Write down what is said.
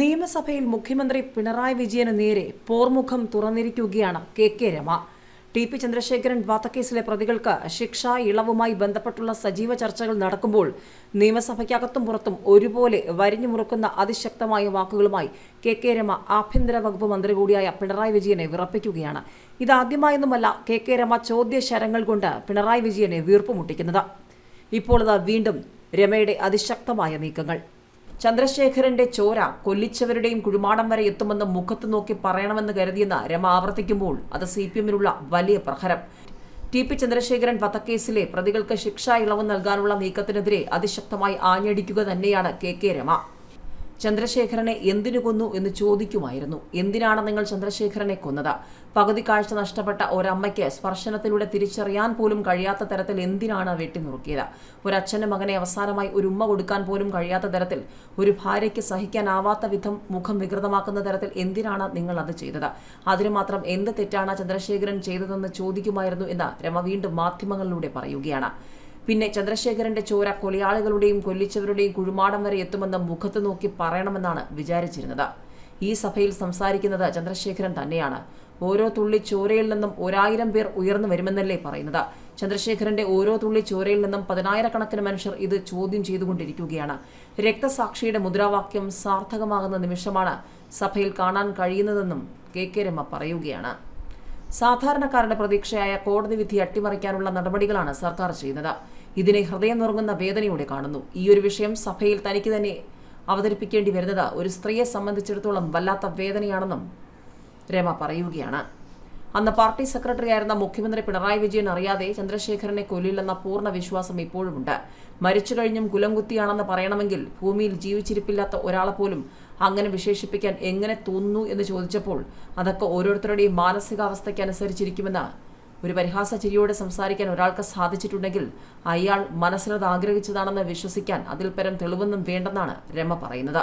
നിയമസഭയിൽ മുഖ്യമന്ത്രി പിണറായി വിജയന് നേരെ പോർമുഖം തുറന്നിരിക്കുകയാണ് കെ രമ. ടി.പി. ചന്ദ്രശേഖരൻ വധക്കേസിലെ പ്രതികൾക്ക് ശിക്ഷാ ഇളവുമായി ബന്ധപ്പെട്ടുള്ള സജീവ ചർച്ചകൾ നടക്കുമ്പോൾ നിയമസഭയ്ക്കകത്തും പുറത്തും ഒരുപോലെ വരിഞ്ഞു മുറുക്കുന്ന അതിശക്തമായ വാക്കുകളുമായി കെ രമ ആഭ്യന്തര വകുപ്പ് മന്ത്രി കൂടിയായ പിണറായി വിജയനെ വിറപ്പിക്കുകയാണ്. ഇതാദ്യമായൊന്നുമല്ല കെ രമ ചോദ്യശരങ്ങൾ കൊണ്ട് പിണറായി വിജയനെ വീർപ്പുമുട്ടിക്കുന്നത്. ഇപ്പോൾ ഇതാ വീണ്ടും രമയുടെ അതിശക്തമായ നീക്കങ്ങൾ. ചന്ദ്രശേഖരന്റെ ചോര കൊല്ലിച്ചവരുടെയും കുഴിമാടം വരെ എത്തുമെന്ന് മുഖത്ത് നോക്കി പറയണമെന്ന് കരുതിയെന്ന് രമ ആവർത്തിക്കുമ്പോൾ അത് CPM-നുള്ള വലിയ പ്രഹരം. ടി.പി. ചന്ദ്രശേഖരൻ വധക്കേസിലെ പ്രതികൾക്ക് ശിക്ഷാ ഇളവ് നൽകാനുള്ള നീക്കത്തിനെതിരെ അതിശക്തമായി ആഞ്ഞടിക്കുക തന്നെയാണ് കെ രമ. ചന്ദ്രശേഖരനെ എന്തിനു കൊന്നു എന്ന് ചോദിക്കുമായിരുന്നു. എന്തിനാണ് നിങ്ങൾ ചന്ദ്രശേഖരനെ കൊന്നത്? പകുതി കാഴ്ച നഷ്ടപ്പെട്ട ഒരമ്മയ്ക്ക് സ്പർശനത്തിലൂടെ തിരിച്ചറിയാൻ പോലും കഴിയാത്ത തരത്തിൽ എന്തിനാണ് വെട്ടിനുറുക്കിയത്? ഒരച്ഛന്റെ മകനെ അവസാനമായി ഒരു ഉമ്മ കൊടുക്കാൻ പോലും കഴിയാത്ത തരത്തിൽ, ഒരു ഭാര്യയ്ക്ക് സഹിക്കാനാവാത്ത വിധം മുഖം വികൃതമാക്കുന്ന തരത്തിൽ എന്തിനാണ് നിങ്ങൾ അത് ചെയ്തത്? അതിന് മാത്രം എന്ത് തെറ്റാണ് ചന്ദ്രശേഖരൻ ചെയ്തതെന്ന് ചോദിക്കുമായിരുന്നു എന്ന് രമ വീണ്ടും മാധ്യമങ്ങളിലൂടെ പറയുകയാണ്. പിന്നെ ചന്ദ്രശേഖരന്റെ ചോര കൊലയാളികളുടെയും കൊല്ലിച്ചവരുടെയും കുഴിമാടം വരെ എത്തുമെന്ന് മുഖത്ത് നോക്കി പറയണമെന്നാണ് വിചാരിച്ചിരുന്നത്. ഈ സഭയിൽ സംസാരിക്കുന്നത് ചന്ദ്രശേഖരൻ തന്നെയാണ്. ഓരോ തുള്ളി ചോരയിൽ നിന്നും 1000 പേർ ഉയർന്നു വരുമെന്നല്ലേ പറയുന്നത്? ചന്ദ്രശേഖരന്റെ ഓരോ തുള്ളി ചോരയിൽ നിന്നും 10,000-കണക്കിന് മനുഷ്യർ ഇത് ചോദ്യം ചെയ്തുകൊണ്ടിരിക്കുകയാണ്. രക്തസാക്ഷിയുടെ മുദ്രാവാക്യം സാർത്ഥകമാകുന്ന നിമിഷമാണ് സഭയിൽ കാണാൻ കഴിയുന്നതെന്നും കെ രമ പറയുകയാണ്. സാധാരണക്കാരുടെ പ്രതീക്ഷയായ കോടതി വിധി അട്ടിമറിക്കാനുള്ള നടപടികളാണ് സർക്കാർ ചെയ്യുന്നത്. ഇതിനെ ഹൃദയം നുറുങ്ങുന്ന വേദനയോടെ കാണുന്നു. ഈ ഒരു വിഷയം സഭയിൽ തനിക്ക് തന്നെ അവതരിപ്പിക്കേണ്ടി വരുന്നത് ഒരു സ്ത്രീയെ സംബന്ധിച്ചിടത്തോളം വല്ലാത്ത വേദനയാണെന്നും രമ പറയുകയാണ്. അന്ന് പാർട്ടി സെക്രട്ടറി ആയിരുന്ന മുഖ്യമന്ത്രി പിണറായി വിജയൻ അറിയാതെ ചന്ദ്രശേഖരനെ കൊല്ലില്ലെന്ന പൂർണ്ണ വിശ്വാസം ഇപ്പോഴുമുണ്ട്. മരിച്ചു കഴിഞ്ഞും കുലം കുത്തിയാണെന്ന് പറയണമെങ്കിൽ ഭൂമിയിൽ ജീവിച്ചിരിപ്പില്ലാത്ത ഒരാളെ പോലും അങ്ങനെ വിശേഷിപ്പിക്കാൻ എങ്ങനെ തോന്നുന്നു എന്ന് ചോദിച്ചപ്പോൾ അതൊക്കെ ഓരോരുത്തരുടെയും മാനസികാവസ്ഥയ്ക്ക് അനുസരിച്ചിരിക്കുമെന്ന് ഒരു പരിഹാസ ചിരിയോടെ സംസാരിക്കാൻ ഒരാൾക്ക് സാധിച്ചിട്ടുണ്ടെങ്കിൽ അയാൾ മനസ്സിലത് ആഗ്രഹിച്ചതാണെന്ന് വിശ്വസിക്കാൻ അതിൽ പരം തെളിവൊന്നും വേണ്ടെന്നാണ് രമ പറയുന്നത്.